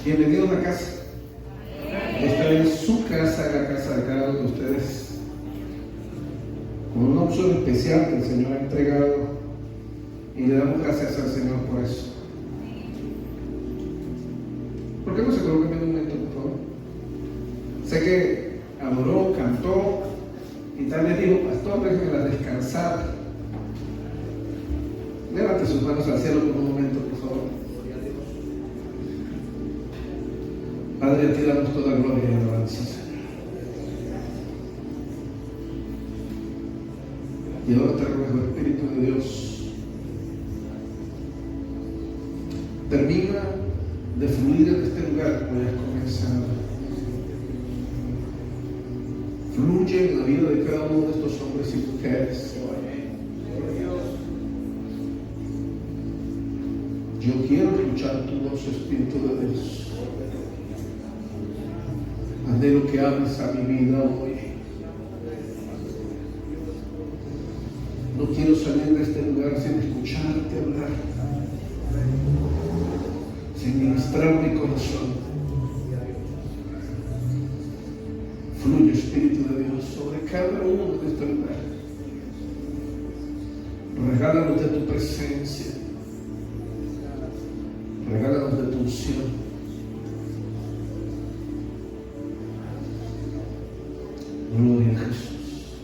Bienvenidos a casa. Esta es su casa, la casa de cada uno de ustedes, con una opción especial que el Señor ha entregado, y le damos gracias al Señor por eso. ¿Por qué no se colocan en un momento, por favor? Sé que adoró, cantó y tal vez dijo: pastor, déjenmela descansar. Levante sus manos al cielo por un momento, por favor. Padre, a ti damos toda gloria y alabanza, Señor. Y ahora te ruego, Espíritu de Dios, termina de fluir en este lugar como ya has comenzado. Fluye en la vida de cada uno de estos hombres y mujeres. Yo quiero escuchar tu voz, Espíritu de Dios. Anhelo que hables a mi vida hoy. No quiero salir de este lugar sin escucharte hablar, sin ministrar mi corazón. Fluye, Espíritu de Dios, sobre cada uno de este lugar. Regálanos de tu presencia. Regálanos de tu unción. Gloria a Jesús.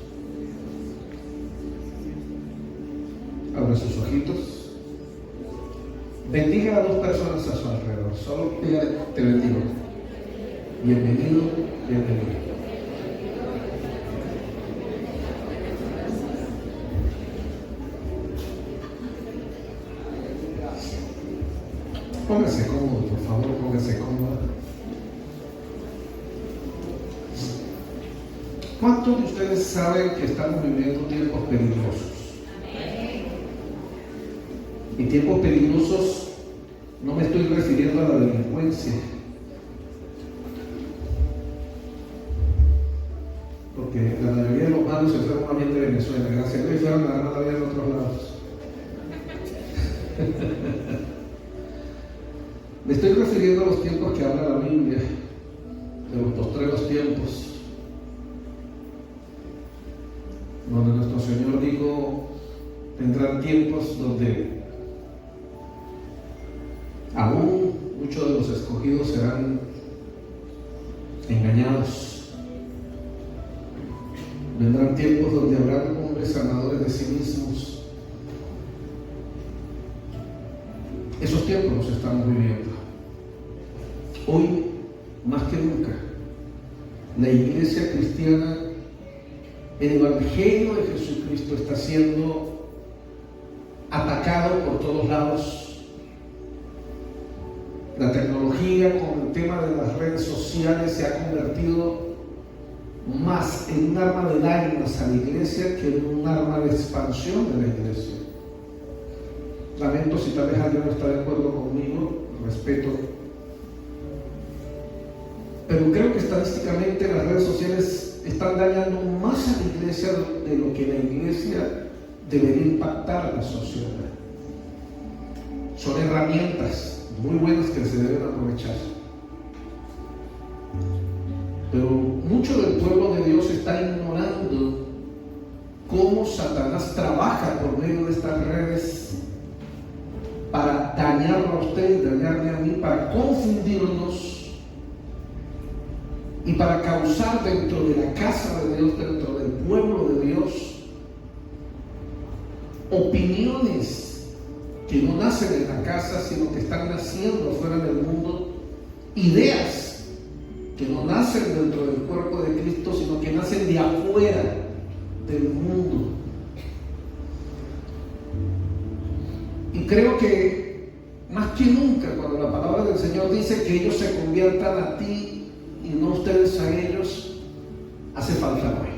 Abra sus ojitos. Bendiga a dos personas a su alrededor. Solo dígale: te bendigo. Bienvenido, bienvenido. Póngase cómodo, por favor, póngase cómodo. ¿Cuántos de ustedes saben que estamos viviendo tiempos peligrosos? Y tiempos peligrosos no me estoy refiriendo a la delincuencia, porque la mayoría de los malos se fueron más bien de Venezuela, gracias a Dios, y fueron a ganar la vida en otros lados. Me estoy refiriendo a los tiempos que habla la Biblia, de los postreros tiempos, donde nuestro Señor dijo: tendrán tiempos donde aún muchos de los escogidos serán engañados. Vendrán tiempos donde habrá hombres amadores de sí mismos. Esos tiempos los estamos viviendo. Hoy, más que nunca, la iglesia cristiana, el Evangelio de Jesucristo está siendo atacado por todos lados. La tecnología, con el tema de las redes sociales, se ha convertido más en un arma de daño hacia la iglesia que en un arma de expansión de la iglesia. Lamento si tal vez alguien no está de acuerdo conmigo, respeto. Pero creo que estadísticamente las redes sociales están dañando más a la iglesia de lo que la iglesia debería impactar a la sociedad. Son herramientas muy buenas que se deben aprovechar. Pero mucho del pueblo de Dios está ignorando cómo Satanás trabaja por medio de estas redes para dañarlo a usted y dañarme a mí, para confundirnos y para causar dentro de la casa de Dios, dentro del pueblo de Dios, opiniones que no nacen en la casa, sino que están naciendo fuera del mundo, ideas que no nacen dentro del cuerpo de Cristo, sino que nacen de afuera del mundo. Y creo que más que nunca, cuando la palabra del Señor dice que ellos se conviertan a ti y no ustedes a ellos, hace falta hoy.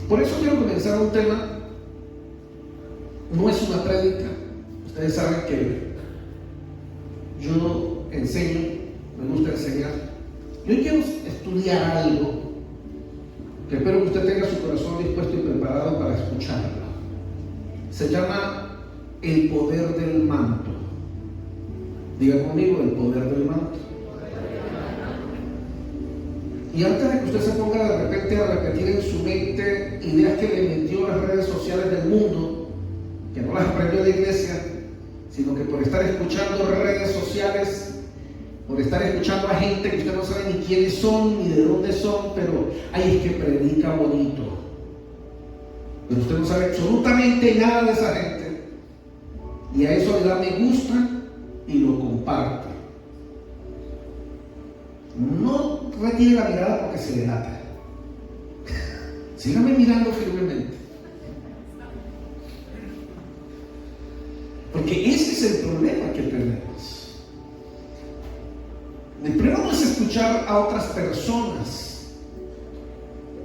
Por eso quiero comenzar un tema. No es una prédica. Ustedes saben que yo enseño, me gusta enseñar. Yo quiero estudiar algo que espero que usted tenga su corazón dispuesto y preparado para escucharlo. Se llama el poder del manto. Diga conmigo, el poder del manto. Y antes de que usted se ponga de repente a repetir en su mente ideas que le metió las redes sociales del mundo, que no las aprendió de iglesia, sino que por estar escuchando redes sociales, por estar escuchando a gente que usted no sabe ni quiénes son, ni de dónde son, pero ay, es que predica bonito. Pero usted no sabe absolutamente nada de esa gente. Y a eso le da me gusta y lo comparte. No retire la mirada porque se le nata. Sígame mirando firmemente. Porque ese es el problema que tenemos. El problema no es escuchar a otras personas.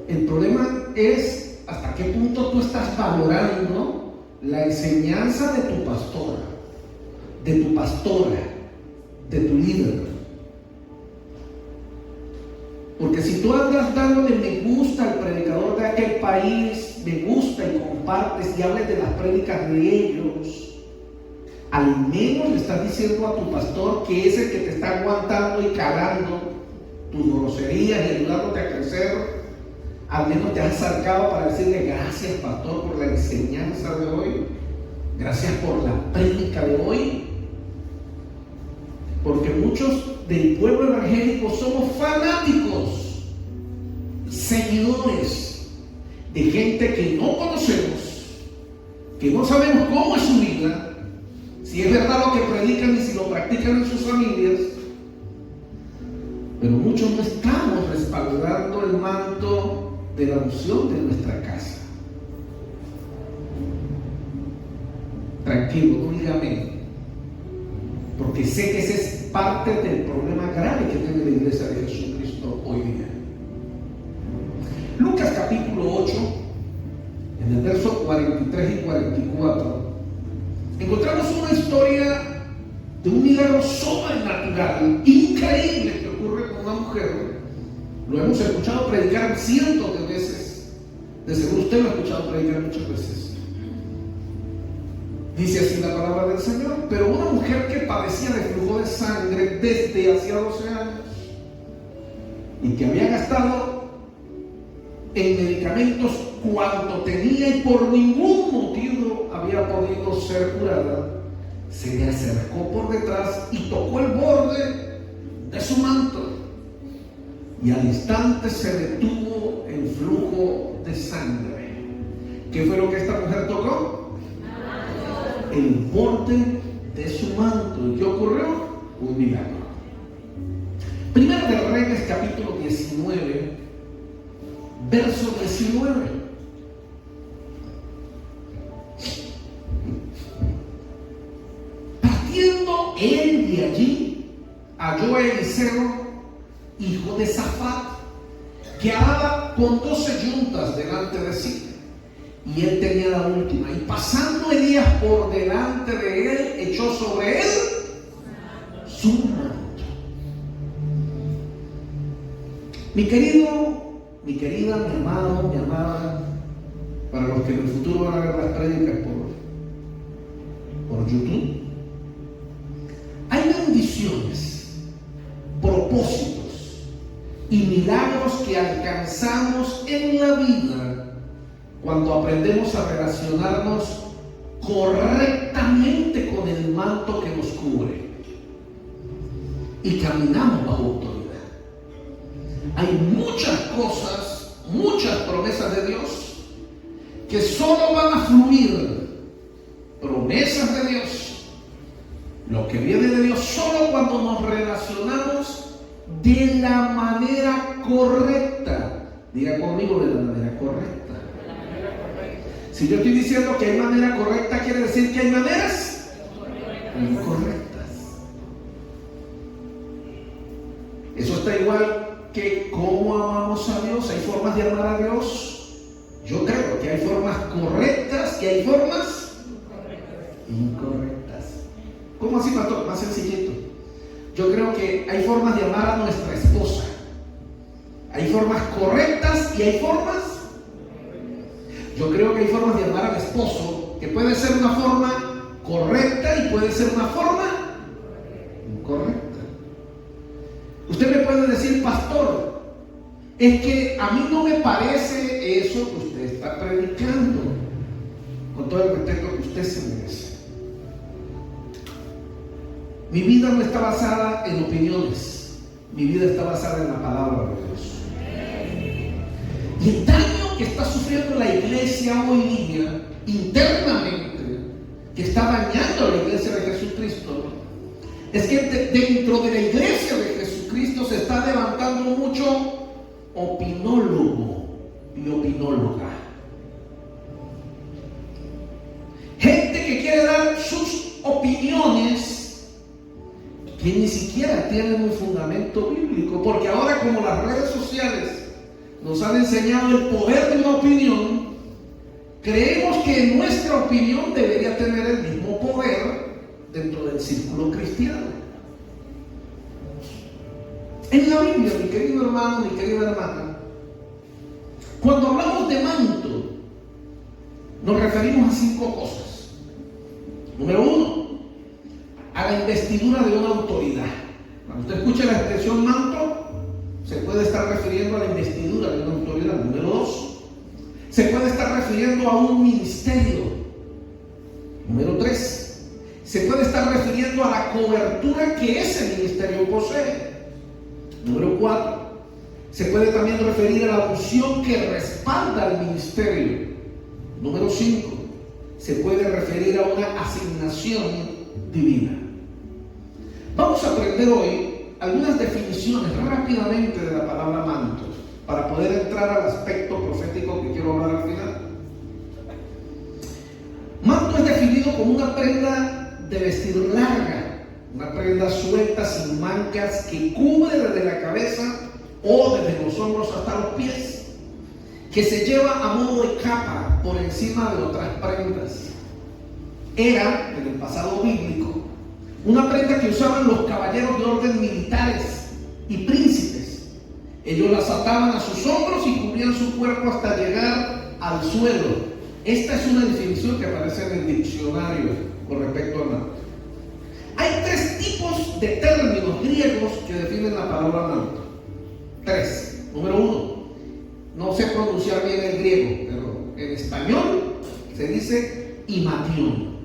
El problema es hasta qué punto tú estás valorando la enseñanza de tu pastora, de tu pastora, de tu líder. Porque si tú andas dándole me gusta al predicador de aquel país, me gusta y compartes y hables de las prédicas de ellos, al menos le estás diciendo a tu pastor que es el que te está aguantando y calando tus groserías y ayudándote a crecer. Al menos te has acercado para decirle gracias, pastor, por la enseñanza de hoy, gracias por la prédica de hoy. Porque muchos del pueblo evangélico somos fanáticos, seguidores de gente que no conocemos, que no sabemos cómo es su vida, si es verdad lo que predican y si lo practican en sus familias. Pero muchos no estamos respaldando el manto de la unción de nuestra casa. Tranquilo, no diga amén, porque sé que ese es parte del problema grave que tiene la iglesia de Jesucristo hoy día. Lucas capítulo 8, en el verso 43 y 44, encontramos una historia de un milagro sobrenatural, increíble, que ocurre con una mujer. Lo hemos escuchado predicar cientos de veces. De seguro usted lo ha escuchado predicar muchas veces. Dice así la palabra del Señor: pero una mujer que padecía de flujo de sangre desde hacía 12 años y que había gastado en medicamentos cuanto tenía y por ningún motivo había podido ser curada, se le acercó por detrás y tocó el borde de su manto, y al instante se detuvo el flujo de sangre. ¿Qué fue lo que esta mujer tocó? El borde de su manto. ¿Y qué ocurrió? Un milagro. Primero de Reyes capítulo 19, verso 19. Partiendo él de allí, halló a Eliseo, hijo de Safat, que araba con 12 yuntas delante de sí, y él tenía la última. Y pasando Elías por delante de él, echó sobre él su manto. Mi querido, mi querida, mi amado, mi amada, para los que en el futuro van a ver las prédicas por YouTube, hay bendiciones, propósitos y milagros que alcanzamos en la vida cuando aprendemos a relacionarnos correctamente con el manto que nos cubre y caminamos bajo autoridad. Hay muchas cosas, muchas promesas de Dios que solo van a fluir. Promesas de Dios, lo que viene de Dios, solo cuando nos relacionamos de la manera correcta. Diga conmigo, de la manera correcta. Si yo estoy diciendo que hay manera correcta, quiere decir que hay maneras incorrectas. Eso está igual que cómo amamos a Dios. Hay formas de amar a Dios. Yo creo que hay formas correctas y hay formas incorrectas. ¿Cómo así, pastor? Más sencillito. Yo creo que hay formas de amar a nuestra esposa. Hay formas correctas y hay formas. Yo creo que hay formas de amar al esposo que puede ser una forma correcta y puede ser una forma decir, pastor, es que a mí no me parece eso que usted está predicando, con todo el respeto que usted se merece. Mi vida no está basada en opiniones, mi vida está basada en la palabra de Dios. Y el daño que está sufriendo la iglesia hoy día, internamente, que está dañando a la iglesia de Jesucristo, es que dentro de la iglesia de Jesucristo se está levantando mucho opinólogo y opinóloga. Gente que quiere dar sus opiniones que ni siquiera tienen un fundamento bíblico, porque ahora, como las redes sociales nos han enseñado el poder de una opinión, creemos que nuestra opinión debería tener el mismo poder dentro del círculo cristiano. En la Biblia, mi querido hermano, mi querida hermana, cuando hablamos de manto, nos referimos a 5 cosas. Número 1, a la investidura de una autoridad. Cuando usted escucha la expresión manto, se puede estar refiriendo a la investidura de una autoridad. Número 2, se puede estar refiriendo a un ministerio. Número 3, se puede estar refiriendo a la cobertura que ese ministerio posee. Número 4, se puede también referir a la unción que respalda al ministerio. Número 5, se puede referir a una asignación divina. Vamos a aprender hoy algunas definiciones rápidamente de la palabra manto, para poder entrar al aspecto profético que quiero hablar al final. Manto es definido como una prenda de vestir larga, una prenda suelta, sin mangas, que cubre desde la cabeza o desde los hombros hasta los pies, que se lleva a modo de capa por encima de otras prendas. Era, en el pasado bíblico, una prenda que usaban los caballeros de orden militares y príncipes. Ellos las ataban a sus hombros y cubrían su cuerpo hasta llegar al suelo. Esta es una definición que aparece en el diccionario con respecto al manto. Hay 3 tipos de términos griegos que definen la palabra manto. 3. Número 1, no sé pronunciar bien el griego, pero en español se dice imatión,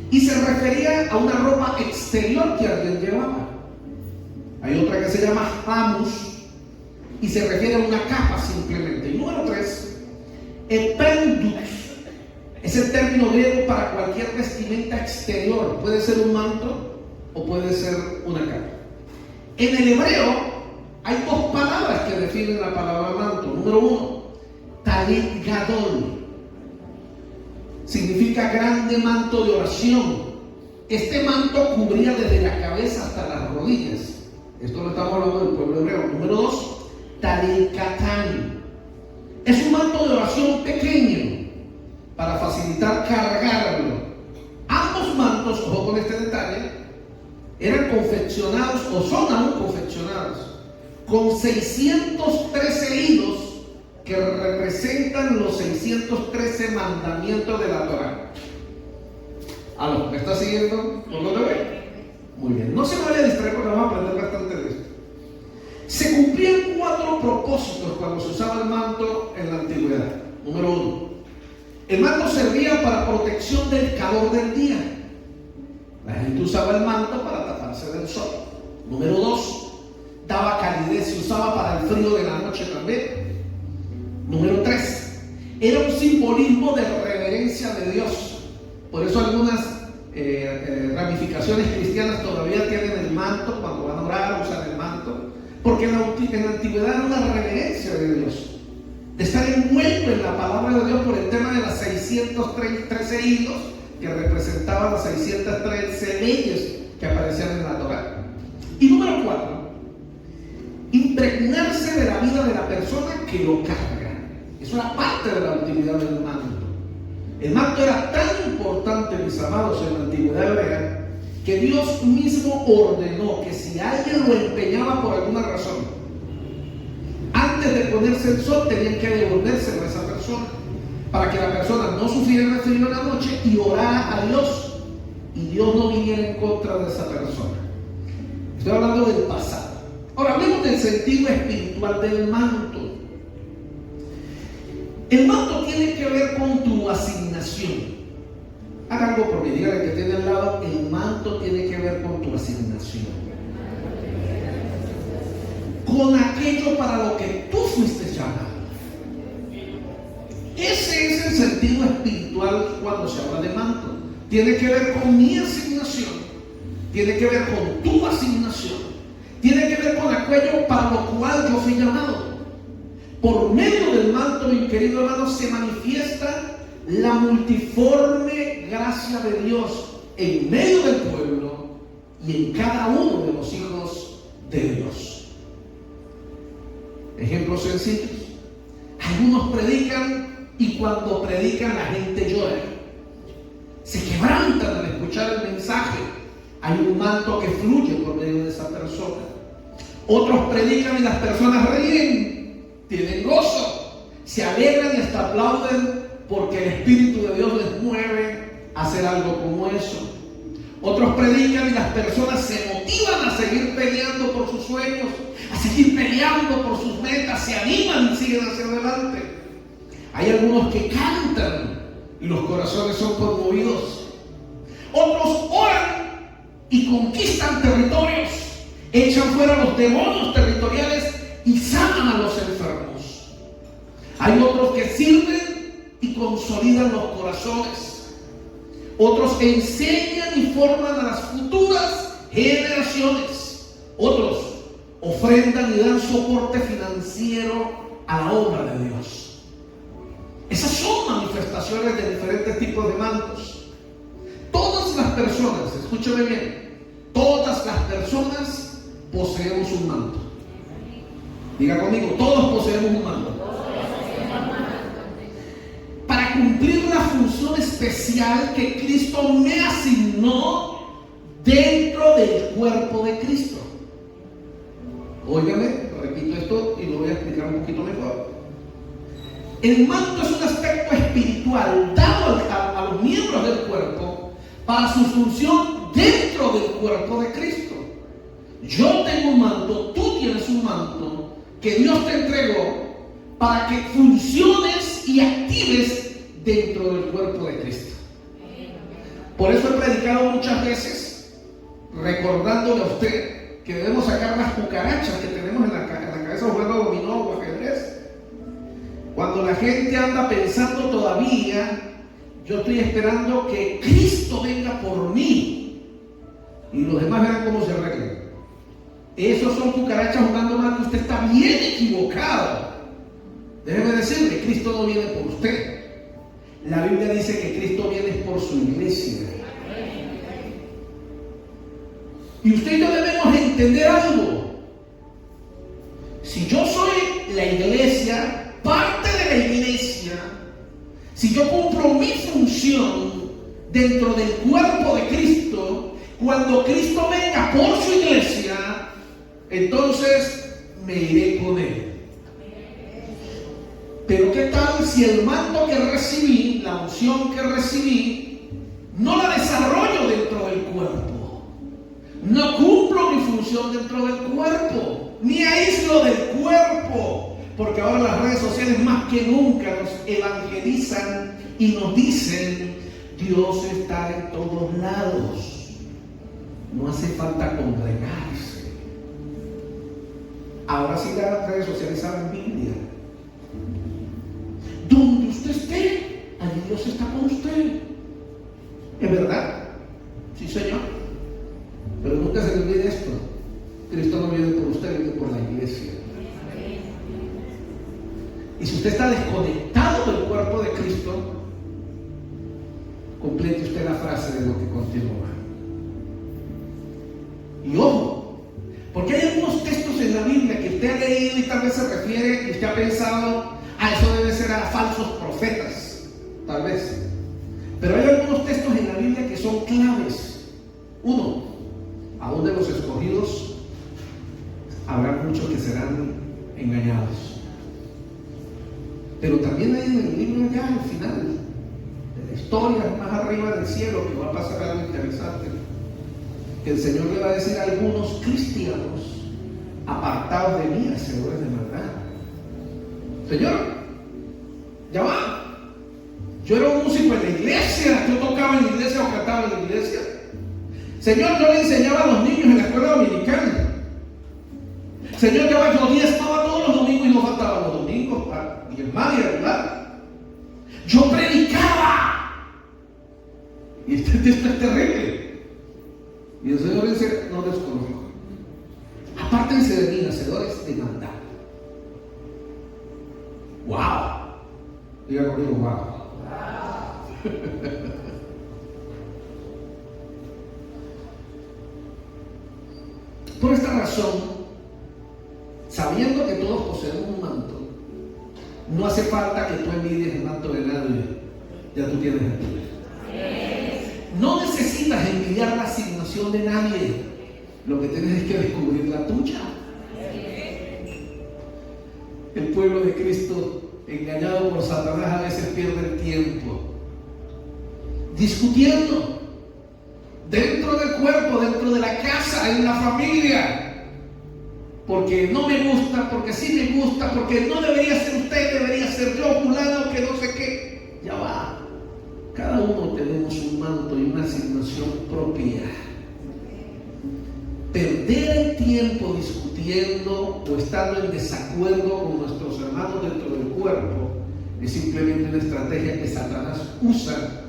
y se refería a una ropa exterior que alguien llevaba. Hay otra que se llama hamus y se refiere a una capa simplemente. Y número 3, ependux, es el término griego para cualquier vestimenta exterior. Puede ser un manto o puede ser una capa. En el hebreo hay 2 palabras que definen la palabra manto. Número 1, talit gadol, significa grande manto de oración. Este manto cubría desde la cabeza hasta las rodillas. Esto lo estamos hablando del pueblo hebreo. Número 2, talit katán, es un manto de oración pequeño para facilitar cargarlo. Ambos mantos, ojo con este detalle, eran confeccionados o son aún confeccionados con 613 hilos que representan los 613 mandamientos de la Torá. ¿Aló? ¿Me está siguiendo? ¿No lo ve? Muy bien. No se me vaya a distraer porque vamos a aprender bastante de esto. Se cumplían 4 propósitos cuando se usaba el manto en la antigüedad. Número 1, el manto servía para protección del calor del día. La gente usaba el manto para taparse del sol. Número 2, daba calidez, se usaba para el frío de la noche también. Número 3, era un simbolismo de reverencia de Dios. Por eso algunas ramificaciones cristianas todavía tienen el manto, cuando van a orar usan el manto, porque en la antigüedad era una reverencia de Dios, de estar envuelto en la palabra de Dios por el tema de las 613 hilos que representaban las 613 leyes que aparecían en la Torá. Y número 4, impregnarse de la vida de la persona que lo carga. Eso era parte de la utilidad del manto. El manto era tan importante, mis amados, en la antigüedad hebrea, que Dios mismo ordenó que si alguien lo empeñaba por alguna razón, antes de ponerse el sol tenían que devolvérselo a esa persona, para que la persona no sufriera el frío en la noche y orara a Dios, y Dios no viniera en contra de esa persona. Estoy hablando del pasado. Ahora hablemos el sentido espiritual del manto. El manto tiene que ver con tu asignación. Haga algo por mí, dígale que tiene al lado, el manto tiene que ver con tu asignación. Con aquello para lo que tú fuiste llamado. Ese es el sentido espiritual cuando se habla de manto. Tiene que ver con mi asignación. Tiene que ver con tu asignación. Tiene que ver con aquello para lo cual yo fui llamado. Por medio del manto, mi querido hermano, se manifiesta la multiforme gracia de Dios en medio del pueblo y en cada uno de los hijos de Dios. Ejemplos sencillos. Algunos predican y cuando predican la gente llora. Se quebrantan al escuchar el mensaje. Hay un manto que fluye por medio de esa persona. Otros predican y las personas ríen, tienen gozo, se alegran y hasta aplauden porque el Espíritu de Dios les mueve a hacer algo como eso. Otros predican y las personas se motivan a seguir peleando por sus sueños, a seguir peleando por sus metas, se animan y siguen hacia adelante. Hay algunos que cantan y los corazones son conmovidos. Otros oran y conquistan territorios, echan fuera los demonios territoriales y sanan a los enfermos. Hay otros que sirven y consolidan los corazones. Otros enseñan y forman a las futuras generaciones. Otros ofrendan y dan soporte financiero a la obra de Dios. Esas son manifestaciones de diferentes tipos de mantos. Todas las personas, escúchame bien, todas las personas poseemos un manto. Diga conmigo, todos poseemos un manto. Para cumplir la función especial que Cristo me asignó dentro del cuerpo de Cristo. Óigame, repito esto y lo voy a explicar un poquito mejor. El manto es un aspecto espiritual dado a los miembros del cuerpo para su función dentro del cuerpo de Cristo. Yo tengo un manto, tú tienes un manto que Dios te entregó para que funciones y actives dentro del cuerpo de Cristo. Por eso he predicado muchas veces recordándole a usted que debemos sacar las cucarachas que tenemos en la cabeza jugando dominó o ajedrez. Cuando la gente anda pensando todavía, yo estoy esperando que Cristo venga por mí y los demás verán cómo se arreglan. Esos son cucarachas jugando mal, que usted está bien equivocado. Déjeme decirle, Cristo no viene por usted. La Biblia dice que Cristo viene por su iglesia. Y usted y yo debemos entender algo. Si yo soy la iglesia, parte de la iglesia, si yo cumplo mi función dentro del cuerpo de Cristo, cuando Cristo venga por su iglesia, entonces me iré con él. Pero ¿qué tal si el manto que recibí, la unción que recibí, no la desarrollo dentro del cuerpo? No cumplo mi función dentro del cuerpo, ni aíslo del cuerpo, porque ahora las redes sociales más que nunca nos evangelizan y nos dicen: Dios está en todos lados, no hace falta congregarse. Ahora sí las redes sociales saben Biblia. Donde usted esté, allí Dios está con usted. ¿Es verdad? Sí, Señor. Pero nunca se le olvide esto: Cristo no viene por usted, viene por la iglesia. Y si usted está desconectado del cuerpo de Cristo, complete usted la frase de lo que continúa. Y ojo, porque hay algunos textos en la Biblia que usted ha leído y tal vez se refiere, y usted ha pensado: eso debe ser a falsos profetas, tal vez. Pero hay algunos textos en la Biblia que son claves. Uno, aún de los escogidos habrá muchos que serán engañados. Pero también hay en el libro ya al final de la historia, más arriba del cielo, que va a pasar algo interesante, que el Señor le va a decir a algunos cristianos apartados de mí, hacedores de maldad. Señor, ya va. Yo era un músico en la iglesia, yo tocaba en la iglesia o cantaba en la iglesia. Señor, yo le enseñaba a los niños en la escuela dominical. Señor, yo diezmaba todos los domingos y no faltaba los domingos para diezmar y ayudar. Yo predicaba. Y esto es terrible. Y el Señor dice, no les conozco. Apártense de mí, hacedores de maldad. ¡Wow! Diga conmigo, wow. Por esta razón, sabiendo que todos poseemos un manto, no hace falta que tú envidies el manto de nadie. Ya tú tienes el tuyo. No necesitas envidiar la asignación de nadie. Lo que tienes es que descubrir la tuya. El pueblo de Cristo, engañado por Satanás, a veces pierde el tiempo discutiendo dentro del cuerpo, dentro de la casa, en la familia, porque no me gusta, porque sí me gusta, porque no debería ser usted, debería ser yo, fulano, que no sé qué. Ya va. Cada uno tenemos un manto y una asignación propia. Perder el tiempo discutiendo o estando en desacuerdo con nuestros hermanos dentro del cuerpo es simplemente una estrategia que Satanás usa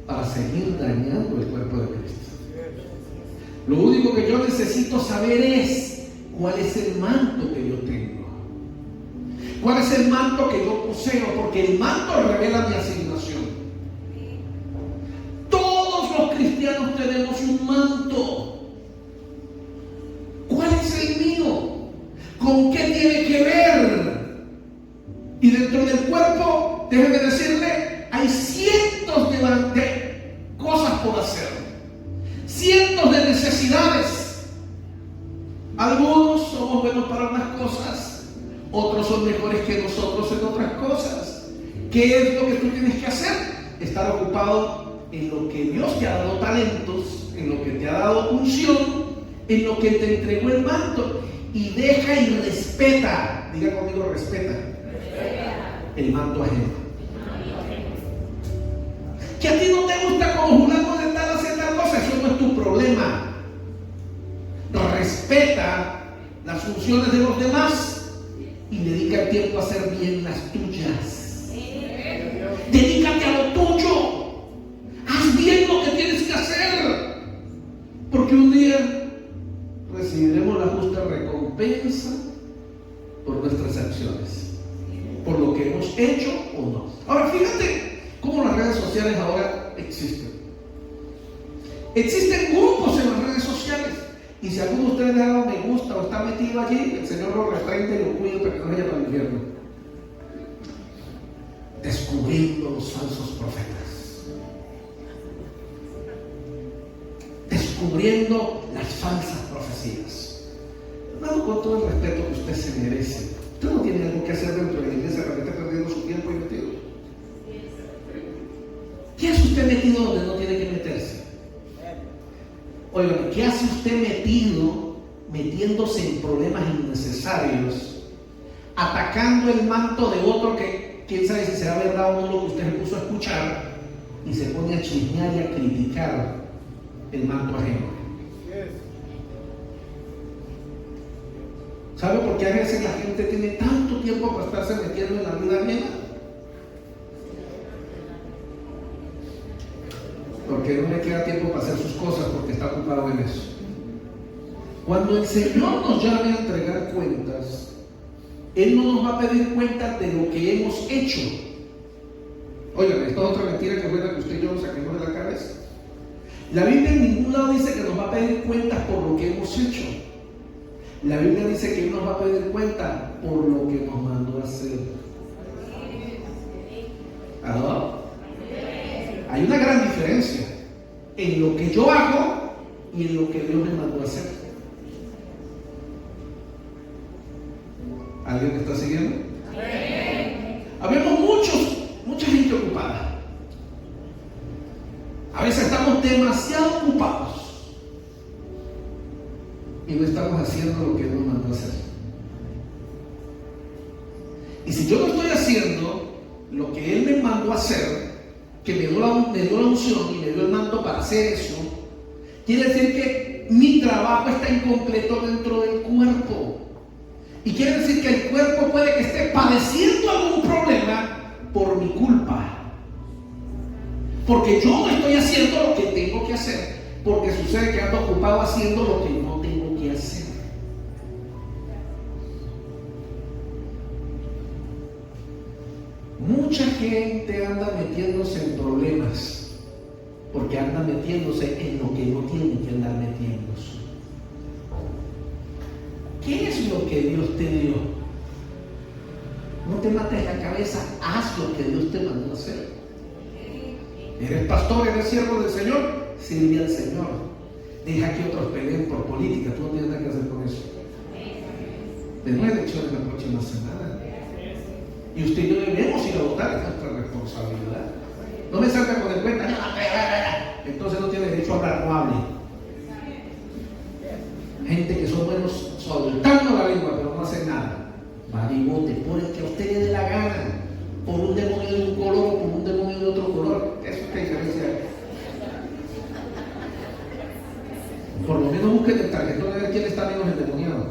para seguir dañando el cuerpo de Cristo. Lo único que yo necesito saber es cuál es el manto que yo tengo, cuál es el manto que yo poseo, porque el manto revela mi asignación. Todos los cristianos tenemos un manto. ¿Cuál es el mío? ¿Con qué tiene que ver? Y dentro del cuerpo, déjeme decirle, hay cientos de cosas por hacer, cientos de necesidades. Algunos somos buenos para unas cosas, otros son mejores que nosotros en otras cosas. ¿Qué es lo que tú tienes que hacer? Estar ocupado en lo que Dios te ha dado talentos, en lo que te ha dado unción, en lo que te entregó el manto, y deja y respeta, diga conmigo, respeta el manto ajeno. Que a ti no te gusta como fulano de tal hacer tal cosa, eso no es tu problema. Respeta las funciones de los demás y dedica el tiempo a hacer bien las tuyas. Dedícate a lo tuyo. Haz bien lo que tienes que hacer, porque un día recibiremos la justa recompensa por nuestras acciones, por lo que hemos hecho o no. Ahora fíjate cómo las redes sociales ahora existen. Existen grupos en las redes sociales, y si alguno de ustedes le ha dado me gusta o está metido allí, el Señor lo reprende y lo cuida para que no vaya para el infierno. Descubriendo los falsos profetas, descubriendo las falsas profecías. Hermano, con todo el respeto que usted se merece, usted no tiene algo que hacer dentro de la iglesia para que esté perdiendo su tiempo y metido. ¿Qué hace usted metido donde no tiene que meterse? Oigan, ¿qué hace usted metiéndose en problemas innecesarios, atacando el manto de otro que quién sabe si será verdad o no lo que usted se puso a escuchar, y se pone a chismear y a criticar el manto ajeno? ¿Sabe por qué a veces la gente tiene tanto tiempo para estarse metiendo en la vida ajena? Porque no le queda tiempo para hacer sus cosas, porque está ocupado en eso. Cuando el Señor nos llame a entregar cuentas, Él no nos va a pedir cuentas de lo que hemos hecho. Oigan, esta otra mentira que fue la que usted y yo nos saquemos de la cabeza. La Biblia en ningún lado dice que nos va a pedir cuentas por lo que hemos hecho. La Biblia dice que Él nos va a pedir cuentas por lo que nos mandó a hacer. ¿Aló? Hay una gran diferencia en lo que yo hago y en lo que Dios me mandó a hacer. ¿Alguien me está siguiendo? Habemos mucha gente ocupada. A veces estamos demasiado ocupados y no estamos haciendo lo que Él nos mandó a hacer. Y si yo no estoy haciendo lo que Él me mandó a hacer, que me dio la unción y me dio el mando para hacer eso, quiere decir que mi trabajo está incompleto dentro del cuerpo. Y quiere decir que el cuerpo puede que esté padeciendo algún problema por mi culpa. Porque yo no estoy haciendo lo que tengo que hacer. Porque sucede que ando ocupado haciendo lo que no tengo que hacer. Mucha gente anda metiéndose en problemas porque anda metiéndose en lo que no tiene que andar metiéndose. ¿Qué es lo que Dios te dio? No te mates la cabeza, haz lo que Dios te mandó a hacer. ¿Eres pastor, eres siervo del Señor? Sirve al Señor. Deja que otros peleen por política, tú no tienes nada que hacer con eso. Tenemos elecciones la próxima semana. Y usted y yo debemos ir a votar, es nuestra responsabilidad. No me salga con el cuenta, entonces no tiene derecho a hablar, no hable. Gente que son buenos soltando la lengua, pero no hacen nada. Vale y vote por el que a usted le dé la gana, por un demonio de un color o por un demonio de otro color. Eso es que diferencia. Por lo menos busquen el tarjetón a ver quién está menos endemoniado.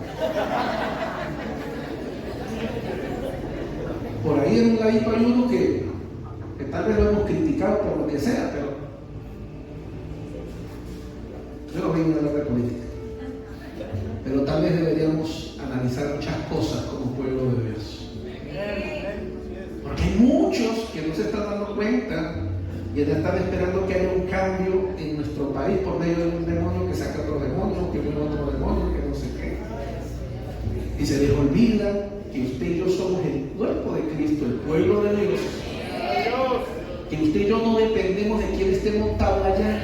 Por ahí en un ladito hay uno que tal vez lo hemos criticado por lo que sea, pero yo no vengo a hablar de política. Pero tal vez deberíamos analizar muchas cosas como pueblo de Dios. Porque hay muchos que no se están dando cuenta y están esperando que haya un cambio en nuestro país por medio de un demonio que saca otro demonio, que viene otro demonio, que no sé qué. Y se les olvida que usted y yo somos el cuerpo de Cristo, el pueblo de Dios. Que usted y yo no dependemos de quién esté montado allá.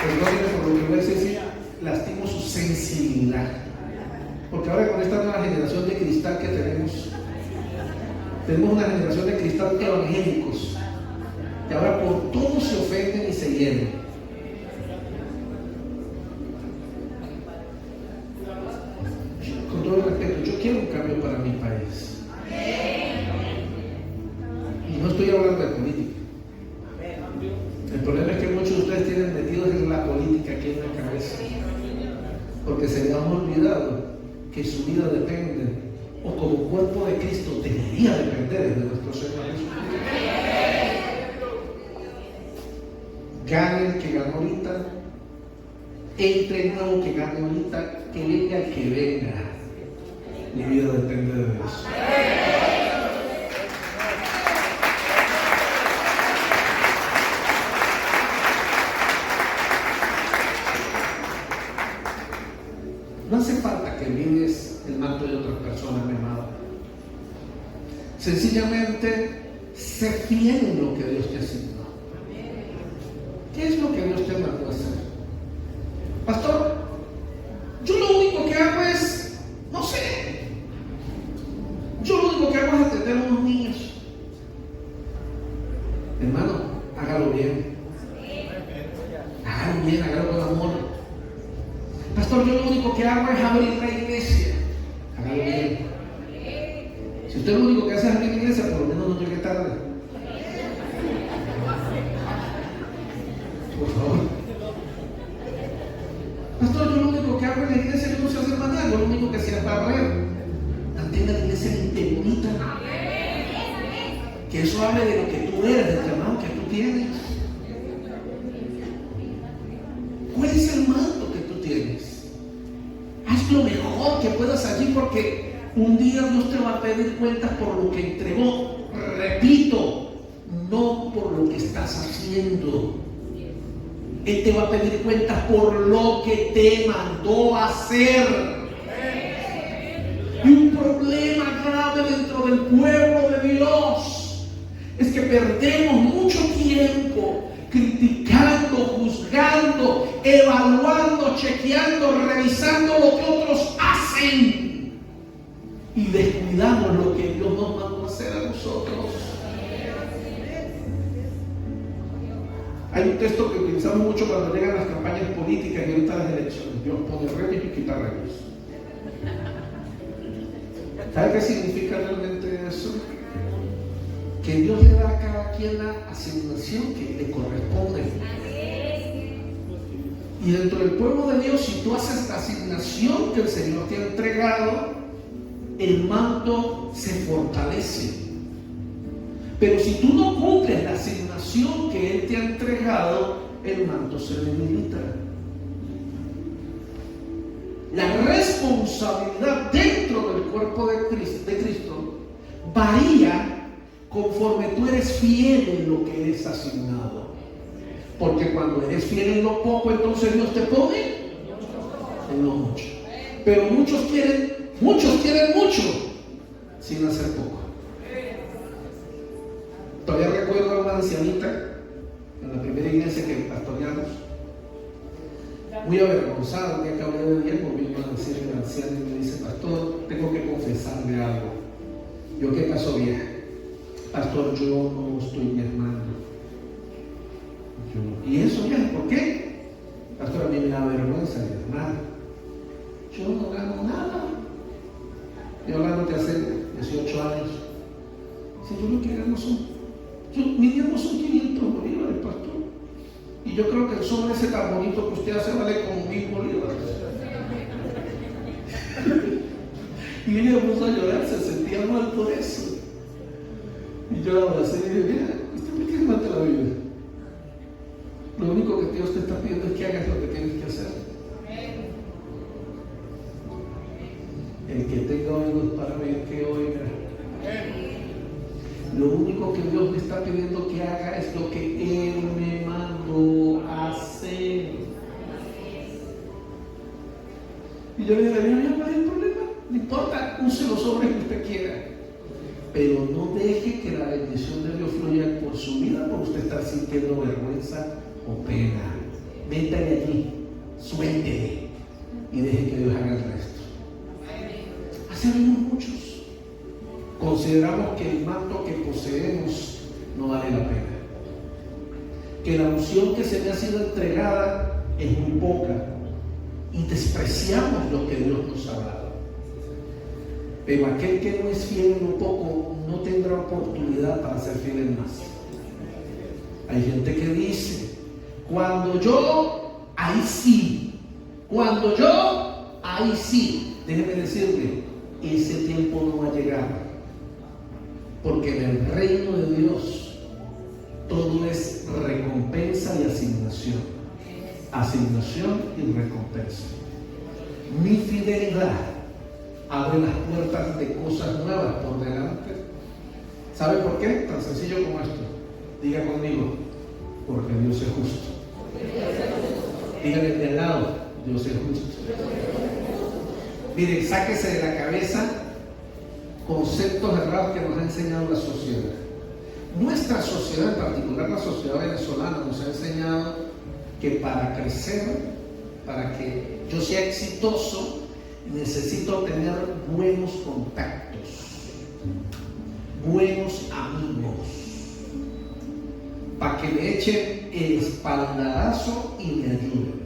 Perdónenme por lo que voy a decir, lastimo su sensibilidad. Porque ahora con esta nueva generación de cristal que tenemos una generación de cristal evangélicos, que ahora por todo se ofenden y se hieren. Con todo el respeto, yo quiero un cambio para mi país. Y no estoy hablando de política. El problema es que muchos de ustedes tienen metidos en la política aquí en la cabeza. Porque se les ha olvidado que su vida depende, o como cuerpo de Cristo debería depender de nuestro Señor Jesucristo. Gane el que ganó ahorita, entre el nuevo que gane ahorita, que venga el que venga. Mi vida depende de Dios. No hace falta que mires el manto de otras personas, mi amado. Sencillamente, sé fiel en lo que Dios te asignó. ¿Qué es lo que Dios te mandó a hacer? Pastor, yo lo único que hago es, no sé, yo lo único que hago es atender a unos niños. Hermano, hágalo bien. Hágalo bien, hágalo con amor. Pastor, yo lo único que hago es abrir la iglesia. Hágalo bien. Si usted lo único que hace es abrir la iglesia, por lo menos no llegue tarde. Por favor. Pastor, yo lo único que hago en la iglesia, yo no sé hacer más nada. Yo lo único que hacía es barrer. Mantenga la iglesia limpia, bonita. Que eso hable de lo que tú eres, del llamado que tú tienes. ¿Cuál es el manto que tú tienes? Haz lo mejor que puedas allí, porque un día Dios te va a pedir cuentas por lo que entregó. Repito, no por lo que estás haciendo. Él te va a pedir cuentas por lo que te mandó a hacer. Y un problema grave dentro del pueblo de Dios es que perdemos mucho tiempo criticando, juzgando, evaluando, chequeando, revisando lo que otros hacen y descuidamos lo que Dios nos mandó a hacer a nosotros. Hay un texto que utilizamos mucho cuando llegan las campañas políticas y ahorita las elecciones. Dios pone reyes y quita reyes. ¿Sabe qué significa realmente eso? Que Dios le da a cada quien la asignación que le corresponde. Y dentro del pueblo de Dios, si tú haces la asignación que el Señor te ha entregado, el manto se fortalece. Pero si tú no cumples la asignación que Él te ha entregado, el manto se debilita. La responsabilidad dentro del cuerpo de Cristo varía conforme tú eres fiel en lo que eres asignado. Porque cuando eres fiel en lo poco, entonces Dios te pone en lo mucho. Pero muchos quieren mucho sin hacer poco. Todavía recuerdo a una ancianita en la primera iglesia que pastoreamos, muy avergonzada. Un día que hablé de ella, volvió a decirle a la anciana y me dice: pastor, tengo que confesarle algo. Yo, ¿qué pasó, vieja? Pastor, yo no estoy diezmando. ¿Y eso, vieja? ¿Por qué? Pastor, a mí me da vergüenza diezmar. Yo no gano nada. Yo hablando de hace 18 años. Si yo lo que gano mi diezmo son 500 bolívares, pastor. Y yo creo que el sobre ese tan bonito que usted hace vale como 1000 bolívares. Y ella puso a llorar, se sentía mal por eso. Y yo la abracé y dije: mira, ¿usted por qué mata la Biblia? Lo único que Dios te está pidiendo es que hagas lo que tienes que hacer. El que tenga oídos para oír, que oiga. Lo único que Dios me está pidiendo que haga es lo que Él me mandó a hacer. Y yo le dije: no hay problema, no importa, use los sobres que usted quiera, pero no deje que la bendición de Dios fluya por su vida por usted estar sintiendo vergüenza o pena. Métale allí, suéltele y deje que Dios haga el resto. Así vemos muchos. Consideramos que el manto que poseemos no vale la pena, que la unción que se me ha sido entregada es muy poca y despreciamos lo que Dios nos ha dado. Pero aquel que no es fiel en lo poco no tendrá oportunidad para ser fiel en más. Hay gente que dice: cuando yo, ahí sí. Cuando yo, ahí sí. Déjeme decirle, ese tiempo no va a llegar. Porque en el reino de Dios todo es recompensa y asignación. Asignación y recompensa. Mi fidelidad abre las puertas de cosas nuevas por delante. ¿Sabe por qué? Tan sencillo como esto. Diga conmigo: porque Dios es justo. Dígale de al lado: Dios es justo. Miren, sáquese de la cabeza conceptos errados que nos ha enseñado la sociedad. Nuestra sociedad, en particular la sociedad venezolana, nos ha enseñado que para crecer, para que yo sea exitoso, necesito tener buenos contactos, buenos amigos, para que me echen el espaldarazo y me ayuden.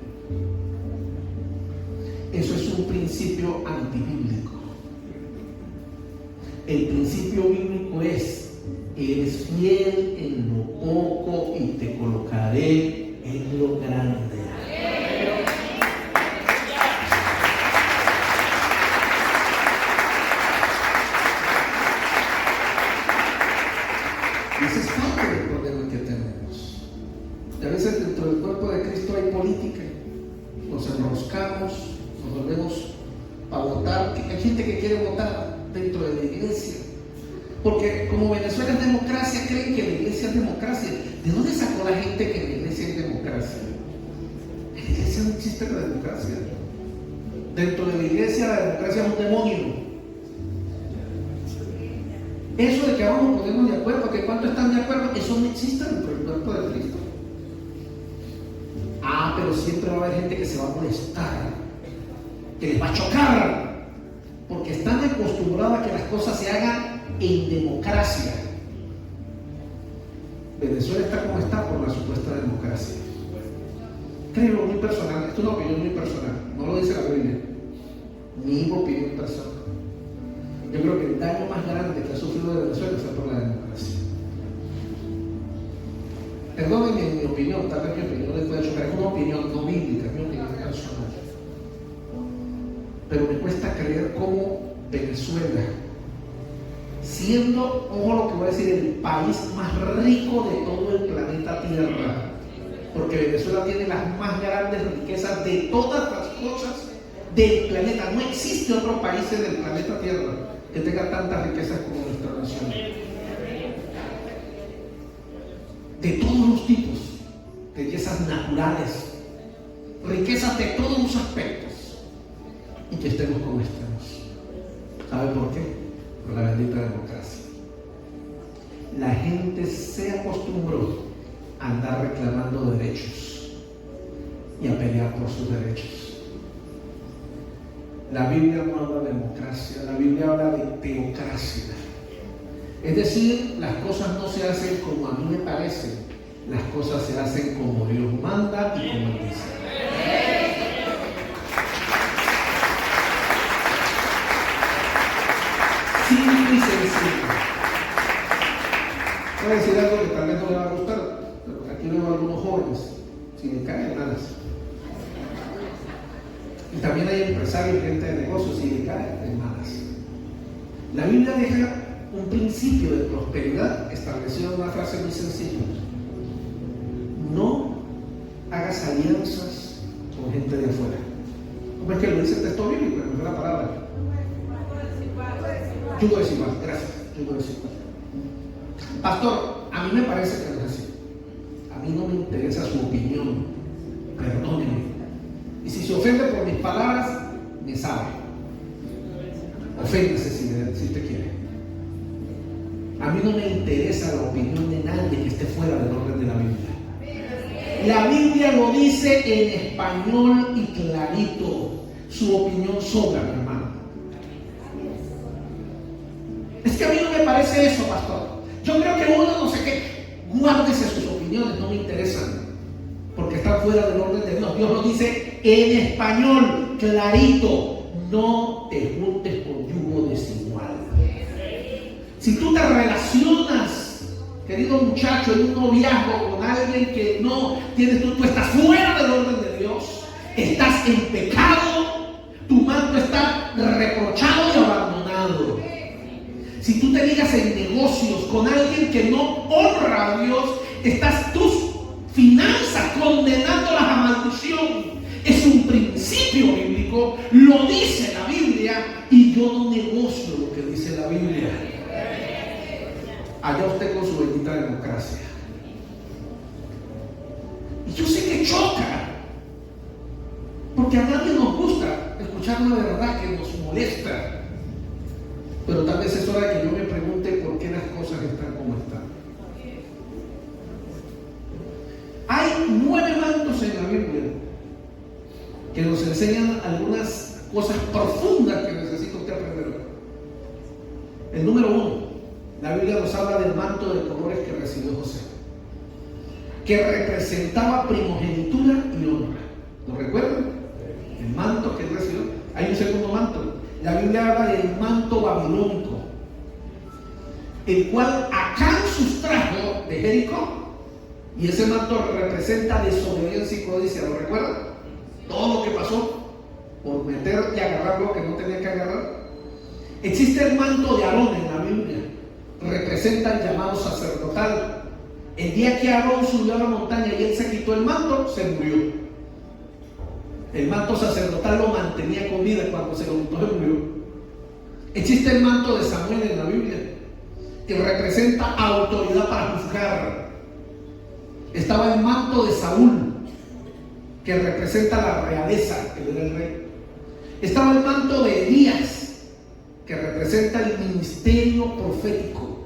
Eso es un principio antibíblico. El principio bíblico es: eres fiel en lo poco y te colocaré en lo grande. Ese es parte del problema que tenemos. Y a veces dentro del cuerpo de Cristo hay política. Nos enroscamos, nos volvemos a votar. Hay gente que quiere votar dentro de la iglesia, porque como Venezuela es democracia, creen que la iglesia es democracia. ¿De dónde sacó la gente que la iglesia es democracia? En la iglesia no existe la democracia. Dentro de la iglesia la democracia es un demonio. Eso de que vamos a ponernos de acuerdo, que cuánto están de acuerdo, eso no existe dentro del cuerpo de Cristo. Pero siempre va a haber gente que se va a molestar, que les va a chocar, porque están acostumbrados a que las cosas se hagan en democracia. Venezuela está como está por la supuesta democracia. Creo, muy personal, esto es una opinión muy personal, no lo dice la Biblia, mi opinión personal. Yo creo que el daño más grande que ha sufrido Venezuela fue por la democracia. Perdónenme mi opinión, tal vez mi opinión les pueda chocar, es una opinión no bíblica, es mi opinión personal. Pero me cuesta creer cómo Venezuela, siendo, ojo lo que voy a decir, el país más rico de todo el planeta Tierra, porque Venezuela tiene las más grandes riquezas de todas las cosas del planeta. No existe otro país en el planeta Tierra que tenga tantas riquezas como nuestra nación. De todos los tipos, riquezas naturales, riquezas de todos los aspectos, y que estemos como estemos. ¿Sabe por qué? Por la bendita democracia. La gente se acostumbró a andar reclamando derechos y a pelear por sus derechos. La Biblia no habla de democracia, la Biblia habla de teocracia. Es decir, las cosas no se hacen como a mí me parece, las cosas se hacen como Dios manda y como Él dice. Simple y sencillo. Voy a decir algo que tal vez no le va a gustar, pero aquí veo a algunos jóvenes, si me caen nada. Y también hay empresarios y gente de negocios, si le caen en malas. La Biblia deja un principio de prosperidad establecido en una frase muy sencilla: no hagas alianzas con gente de afuera. ¿Cómo es que lo dice el texto bíblico? No es la palabra. Yugo desigual, gracias. Yugo desigual. Pastor, a mí me parece que no es así. A mí no me interesa su opinión. Perdóneme. Y si se ofende por mis palabras, me sabe. Oféndase si usted quiere. A mí no me interesa la opinión de nadie que esté fuera del orden de la Biblia. La Biblia lo dice en español y clarito. Su opinión sobra, mi hermano. Es que a mí no me parece eso, pastor. Yo creo que uno no sé qué. Guárdese sus opiniones, no me interesan, porque están fuera del orden de Dios. Dios lo dice en español, clarito: no te juntes con yugo desigual. Si tú te relacionas, querido muchacho, en un noviazgo con alguien que no tienes, tú estás fuera del orden de Dios, estás en pecado, tu manto está reprochado y abandonado. Si tú te ligas en negocios con alguien que no honra a Dios, estás tus finanzas condenándolas a maldición. Es un principio bíblico, lo dice la Biblia, y yo no negocio lo que dice la Biblia. Allá usted con su bendita democracia. Y yo sé que choca, porque a nadie nos gusta escuchar una verdad que nos molesta. Pero tal vez es hora de que yo me pregunte por qué las cosas están como están. Hay 9 mantos en la Biblia que nos enseñan algunas cosas profundas que necesita usted aprender. El número 1, la Biblia nos habla del manto de colores que recibió José, que representaba primogenitura y honra. ¿Lo recuerdan? El manto que él recibió. Hay un segundo manto. La Biblia habla del manto babilónico, el cual Acán sustrajo de Jericó, y ese manto representa desobediencia y codicia. ¿Lo recuerdan? Todo lo que pasó por meter y agarrar lo que no tenía que agarrar. Existe el manto de Aarón en la Biblia, representa el llamado sacerdotal. El día que Aarón subió a la montaña y él se quitó el manto, se murió. El manto sacerdotal lo mantenía con vida, cuando se lo quitó se murió. Existe el manto de Samuel en la Biblia, que representa autoridad para juzgar. Estaba el manto de Saúl, que representa la realeza, que era el rey. Estaba el manto de Elías, que representa el ministerio profético.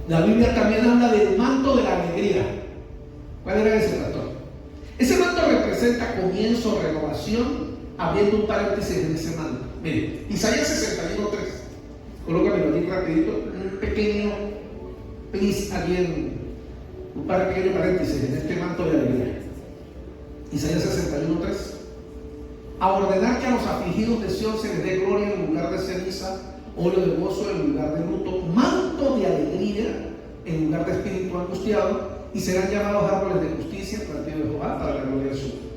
La Biblia también habla del manto de la alegría. ¿Cuál era ese, pastor? Ese manto representa comienzo, renovación, abriendo un paréntesis en ese manto. Miren, Isaías 61:3. Colócamelo aquí rapidito, un pequeño please, alguien Un pequeño paréntesis en este manto de alegría. Isaías 61:3. A ordenar que a los afligidos de Sión se les dé gloria en lugar de ceniza, óleo de gozo en lugar de luto, manto de alegría en lugar de espíritu angustiado, y serán llamados árboles de justicia, plantío de Jehová, para la gloria de su nombre.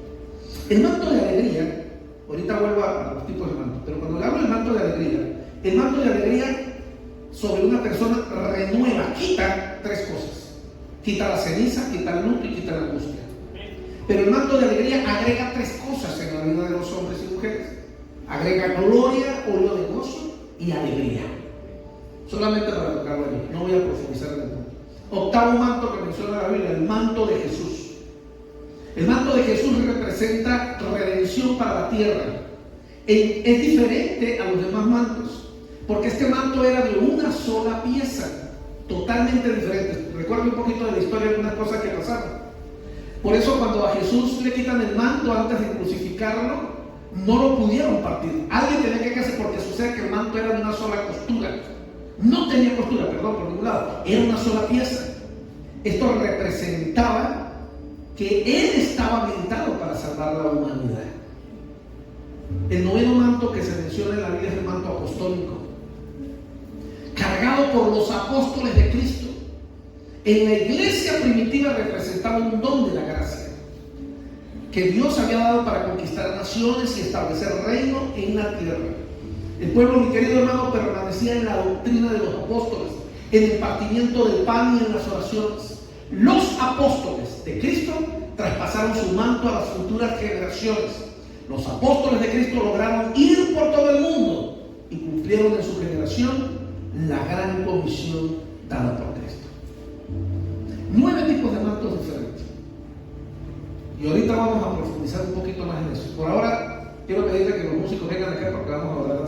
El manto de alegría, ahorita vuelvo a los tipos de manto, pero cuando le hablo del manto de alegría, el manto de alegría sobre una persona renueva, quita tres cosas: quita la ceniza, quita el luto y quita la angustia. Pero el manto de alegría agrega tres cosas en la vida de los hombres y mujeres: agrega gloria, óleo de gozo y alegría. Solamente para tocarlo allí, no voy a profundizar en el punto. Octavo manto que menciona la Biblia, el manto de Jesús. El manto de Jesús representa redención para la tierra. Es diferente a los demás mantos, porque este manto era de una sola pieza, totalmente diferente. Recuerdo un poquito de la historia de algunas cosas que pasaron. Por eso cuando a Jesús le quitan el manto antes de crucificarlo, no lo pudieron partir. Alguien tenía que hacer, porque sucede que el manto era de una sola costura. No tenía costura, perdón, por ningún lado. Era una sola pieza. Esto representaba que Él estaba habilitado para salvar la humanidad. El noveno manto que se menciona en la Biblia es el manto apostólico, cargado por los apóstoles de Cristo. En la iglesia primitiva representaba un don de la gracia que Dios había dado para conquistar naciones y establecer reino en la tierra. El pueblo, mi querido hermano, permanecía en la doctrina de los apóstoles, en el partimiento del pan y en las oraciones. Los apóstoles de Cristo traspasaron su manto a las futuras generaciones. Los apóstoles de Cristo lograron ir por todo el mundo y cumplieron en su generación la gran comisión dada por Cristo. 9 tipos de mantos diferentes. Y ahorita vamos a profundizar un poquito más en eso. Por ahora, quiero pedirle que los músicos vengan acá porque vamos a hablar